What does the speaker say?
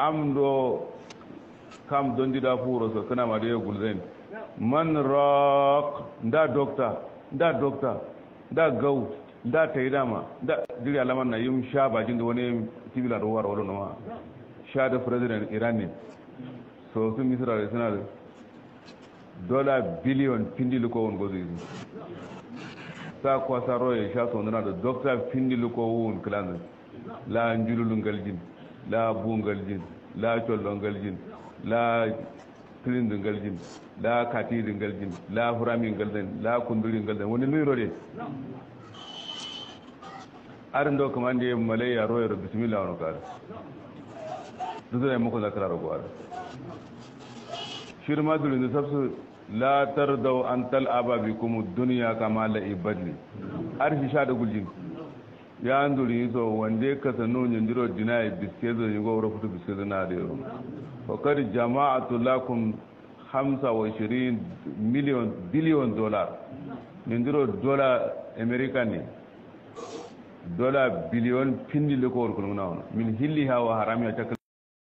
amdo kam don dida furo so kana ma de gulzen man rock da doctor da gau da taidama da diri alaman na yum sha bajin da wani tibila da war wala no sha da president Iran ne so sun misra da suna dollar billion pindi ko won gozo yi sa kwasa roye sha so na da doctor pindi ko won klan la njululun galjin la bungaljin la chollongaljin la galjin la galjin la galjin la galjin wani liro ne arin do kamande malaya royar bismillah wa kar dudu ne muku zakara ragwar shirma dulin sabsu la tardau an tal'aba bikum ad-dunya kama la ibadli arshi sha da guljin ya anduri so wande ka sanu nyindiro dinai biskezo yugo rofutu biskezo na da yaro fa kad jama'atu lakum 25 billion dollar nyindiro dollar american ne dollar billion pindi le ko min hilli ha wa harami ta